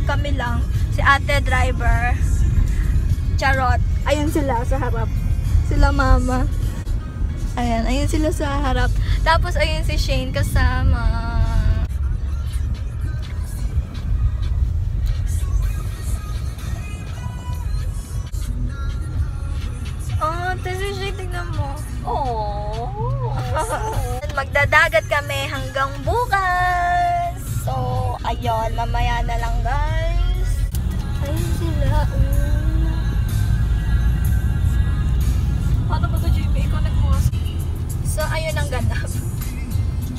Kami lang, si ate driver, charot, ayun sila sa harap, sila mama, ayun sila sa harap, tapos ayun si Shane kasama. Oh, si Shane, tignan mo. Oh. Magdadagat kami hanggang bukas. So, ayun, mamaya na lang guys. Ayun sila. Paano ba ito, Jimmy? Ikaw nagmuwas. So, ayun ang ganap.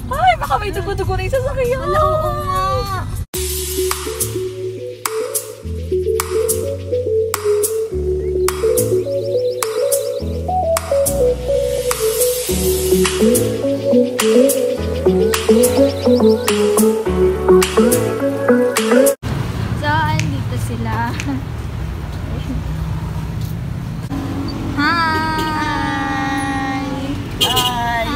Ay, baka may dugo-dugo na yung sasakyan. Wala, oo nga. So, andito sila. Hi! Ay.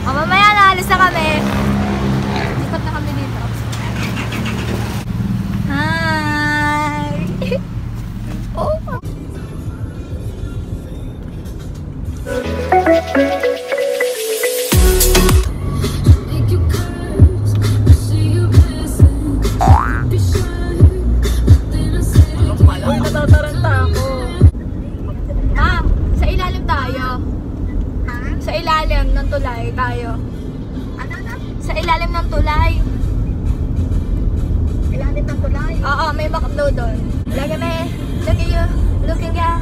O, mamaya naalis na kami. Ikot na kami dito. Hi! Oh! Uy, natataranta ako. Ma'am, sa ilalim tayo. Ha? Sa ilalim ng tulay tayo. Ano na? Sa ilalim ng tulay. Ilalim ng tulay? Oo, may McDo doon. Lagi may, looking ka.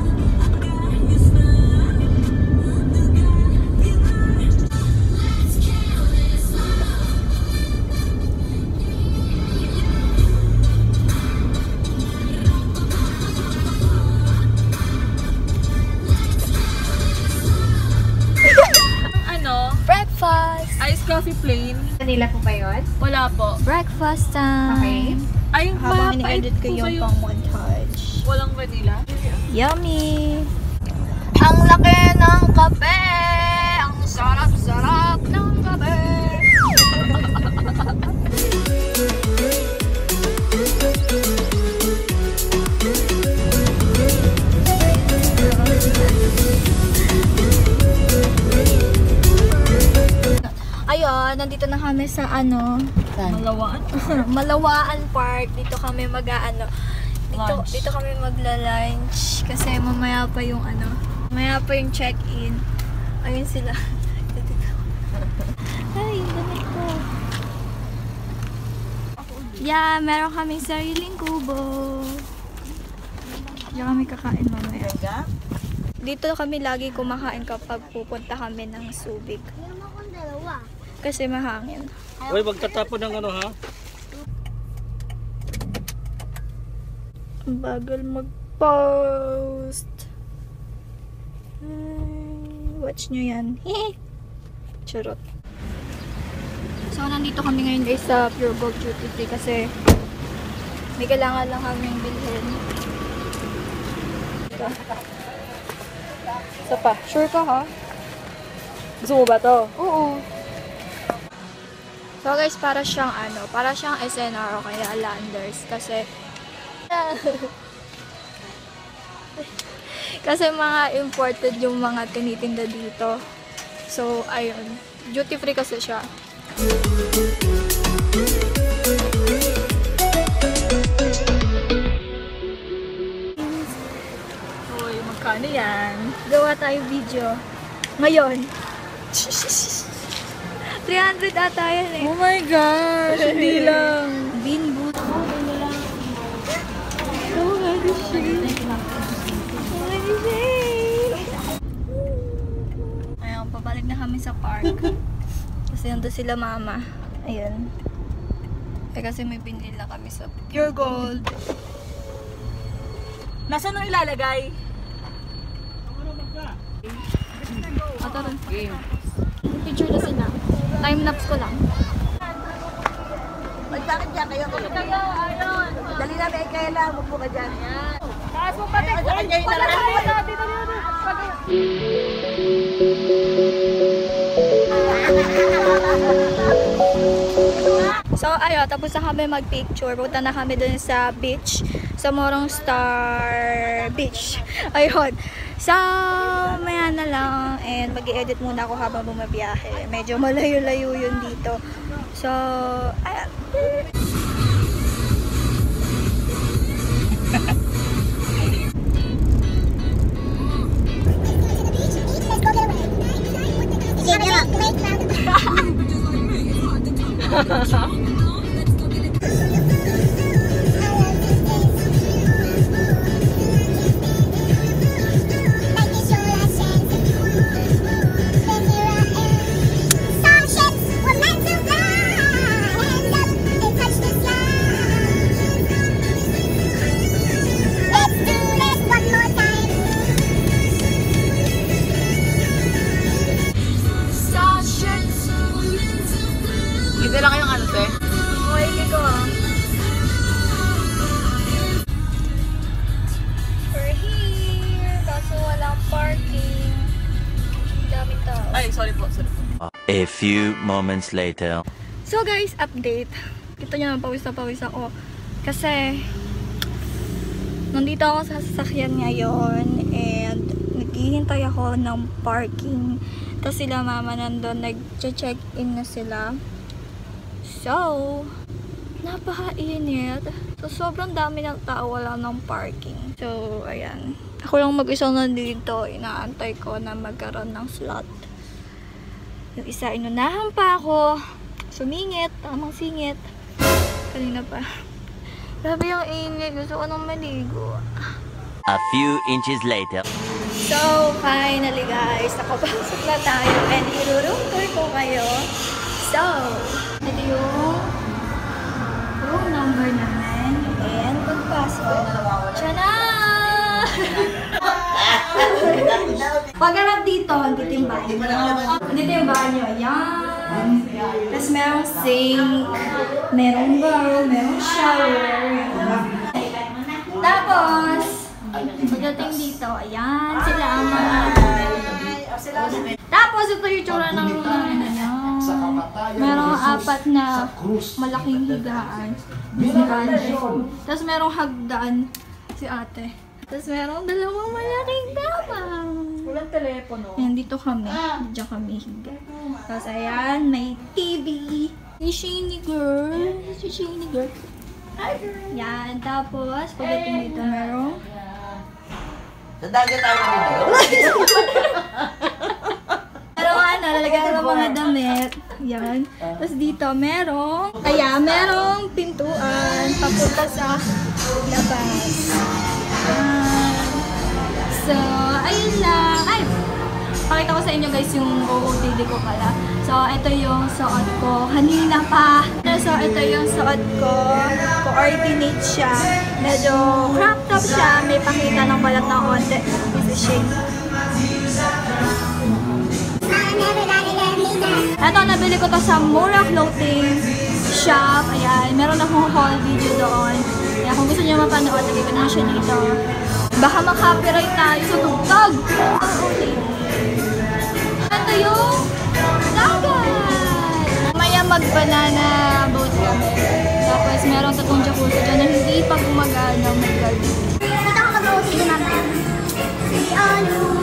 Breakfast! Iced coffee plain. Vanilla po ba yun? Wala po. Breakfast time! Okay. Ay, Habang mapait ini-edit ko po yung kayo. pang-montage. Walang vanilla? Yummy! Ang laki ng kape! Ang sarap-sarap ng kape! Ayun, nandito na kami sa Malawaan? Malawaan Park. Dito kami Lunch. dito kami magla-lunch kasi mamaya pa yung check-in. Ayun sila. Ay, damit ko. Yeah, meron kaming sariling kubo. Diyan kami kakain mamaya. Dito kami lagi kumakain kapag pupunta kami ng Subic. Kasi mahangin. Uy, magtatapon ng ano ha? Ang bagal mag-post. Watch nyo yan. Charot. So, nandito kami ngayon guys sa Pure Gold Duty Free kasi may kailangan lang kaming bilhin. Isa pa. Sure ka ha? Gusto mo ba to? Oo. So guys, para siyang SNR o kaya Landers kasi kasi mga imported yung mga tinitinda dito. So ayun, duty free kasi siya. Uy, magkano yan? Gawa tayo video ngayon. 300 ata yan eh. Oh my gosh, hindi lang. Bean boot. Oh my God, ayun, pabalik na kami sa park. Kasi nandun sila mama. Ayun. Eh kasi may binili na kami sa Pure Gold. Nasaan nung ilalagay? Ataran. Picture na sila. Time lapse ko lang. Bakit dyan kayo? Dali na, may kaya lang. Huwag po ka dyan. Taas mo pati! So, ayo, tapos na kami mag-picture. Punta na kami dun sa beach. Sa Morong Star Beach. Ayun. So, maya na lang. And mag-i-edit muna ako habang bumabiyahe. Medyo malayo-layo yun dito. So, ayan. Hindi lang kayong ano, te? Okay, ko ah. We're here. Kaso walang parking. Dami tao. Ay, sorry po. A few moments later. So guys, update. Kita nyo naman pawis na pawis ako. Kasi, nandito ako sa sasakyan ngayon and naghihintay ako ng parking. Tapos sila mama nandun, nag-check-in na sila. So, napaka-init. So, sobrang dami ng tao, wala ng parking. So, ayan. Ako lang mag-isa nandito. Inaantay ko na magkaroon ng slot. Yung isa, inunahan pa ako. Sumingit. Tamang singit. Kanina pa. Grabe yung init. Gusto ko nang maligo. A few inches later. So, finally guys, nakapasok na tayo and i-room tour ko kayo. So, ito yung room number namin and pagpasok. Tiyana! Pagharap dito, dito yung banyo. Dito yung banyo, ayan. Tapos merong sink, merong bowl, merong shower. Tapos, pagdating dito, ayan, sila ang mga... Tapos, ito yung tsura ng room namin. Ayan. Merong 4 na malaking higaan. Tapos merong hagdan si ate. Tapos merong 2 malaking damang. Walang telepono. Ayan, dito kami. Diyan kami higa. Tapos ayan, may TV. Si Shani girl. Si Shani girl. Yan, tapos pagdating dito merong... Sa dagat tayo ng video. Merong ano, lalagyan ng mga damit. Yan. Tapos dito merong... merong pintuan papunta sa labas. Yan. So, ayun lang. Ay! Pakita ko sa inyo guys yung OOTD ko pala. So, ito yung suot ko. Kanina pa. So, ito yung suot ko. Coordinate siya. Medyo crop top siya. May pakita ng balat ng konti. This is shade. Ito, nabili ko to sa Mura Clothing Shop. Ayan. Meron akong haul video doon. Kaya kung gusto niyo mapanood, lagay ko na siya dito. Baka mag-copyright tayo sa tugtog. Okay. Ito yung dagat! Maya mag-banana boat kami. Tapos meron 3 jacuzzi dyan na hindi pa gumagana. Oh my God. Dito ako mag-OC din naman. Si Anu.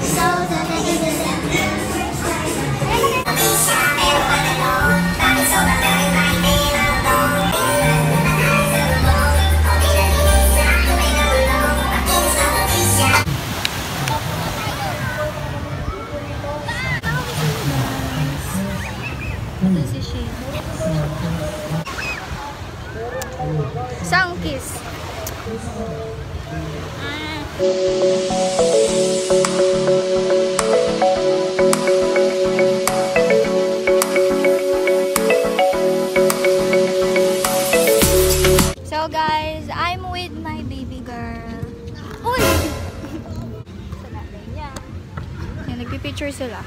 So, ito si Shane. Sangkis. So guys, guys, I'm with my baby girl. Uy! Sa nanay niya. Yan, nagpipicture sila.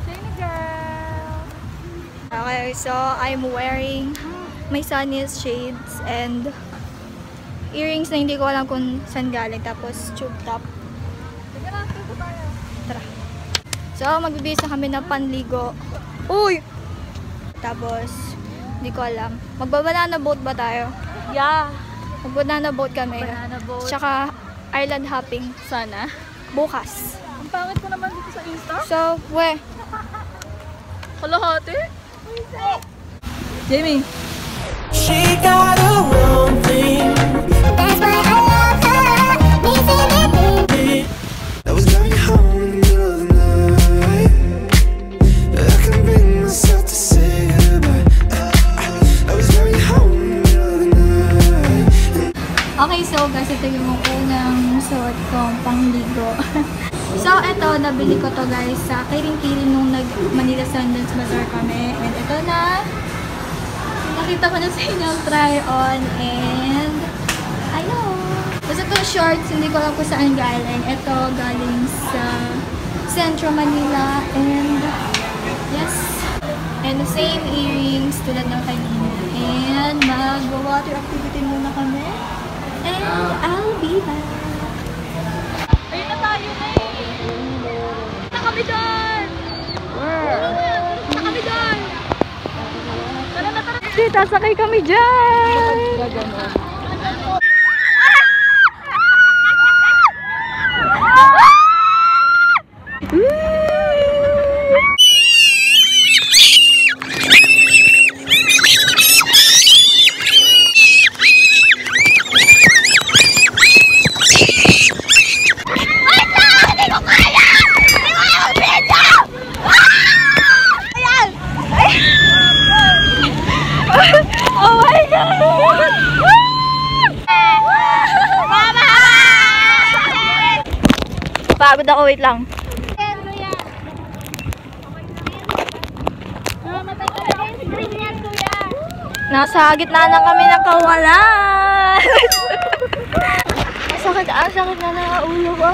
Baby girl! Okay, so I'm wearing my Sunny's shades and earrings na hindi ko alam kung saan galing. Tapos tube top. Tara. So, magbibihis na kami ng panligo. Uy! Tapos, hindi ko alam. Magbabanana boat ba tayo? Yeah. Magbanana boat kami. Banana boat. Tsaka, island hopping. Sana. Bukas. Ang pangit ko naman dito sa Insta. So, we. Kalahati? Jamie. She got her own thing. That's why I love her. I was going home in the middle of the night. I couldn't bring myself to say goodbye. I was going home in the middle of the night. Okay, so guys, ito yung unang suot kong pangligo. So, ito, nabili ko to guys sa kiring-kiring nung nag-Manila Sundance Bazaar kami. And ito na. Nakita ko na sa inyong try-on. And, ayun. Basta itong shorts, hindi ko alam kung saan galing. Ito, galing sa Centro Manila. And, yes. And the same earrings tulad ng kanina. And, mag-water activity muna kami. And, I'll be back. Ayun na tayo na eh. Punta kami doon. Punta kami doon. Tara na, tara. Tita, sakay kami dyan! Oh my God! Mama! Pagod ako, wait lang. Nasa gitna na kami ng kawalan. Ang sakit na ng ulo ko.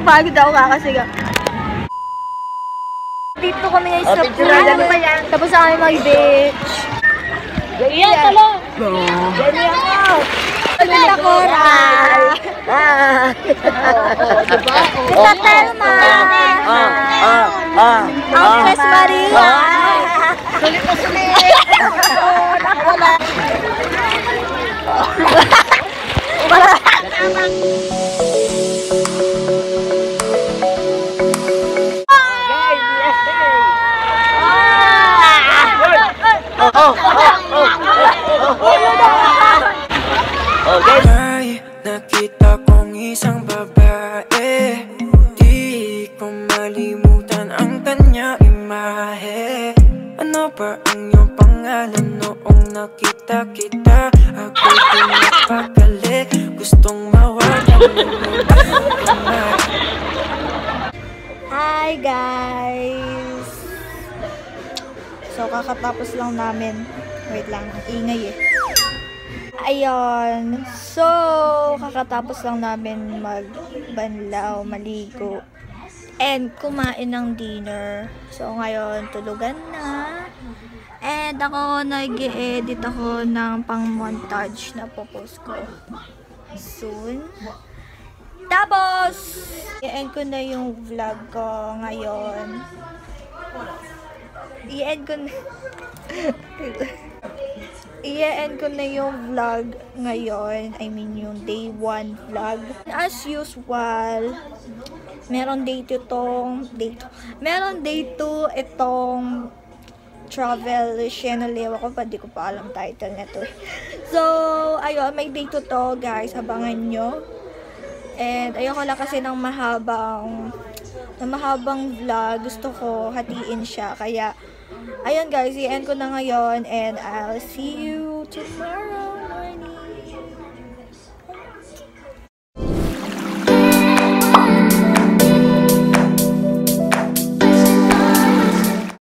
Pagod ako kakasiga. Dito kami ngayon sa pool. Tapos sa kami mag-beach. Iyan, talo. Ganyan ako. Sa Coral. Sa Telma. Ang Tres Maria. Sulit na sulit. Wala. May nakita kong isang babae. Di ko malimutan ang kanya imahe. Ano ba ang iyong pangalan noong nakita kita? Ako'y pinapakali, gustong mawagan mo. Hi guys! So kakatapos lang namin. Wait lang, ingay eh. Ayun. So, kakatapos lang namin magbanlaw, maligo, and kumain ng dinner. So, ngayon, tulugan na. And ako, nag-edit ako ng pang-montage na popost ko soon. Tapos, i-end ko na yung vlog ko ngayon. I-end ko na yung vlog ngayon. I mean yung day 1 vlog. As usual, meron day 2 itong travel channel. Ewan ko pa, di ko pa alam title nito. So, ayun, may day 2 to guys. Abangan nyo. And ayoko lang kasi ng mahabang vlog. Gusto ko hatiin siya. Kaya, ayun guys, i-end ko na ngayon and I'll see you tomorrow.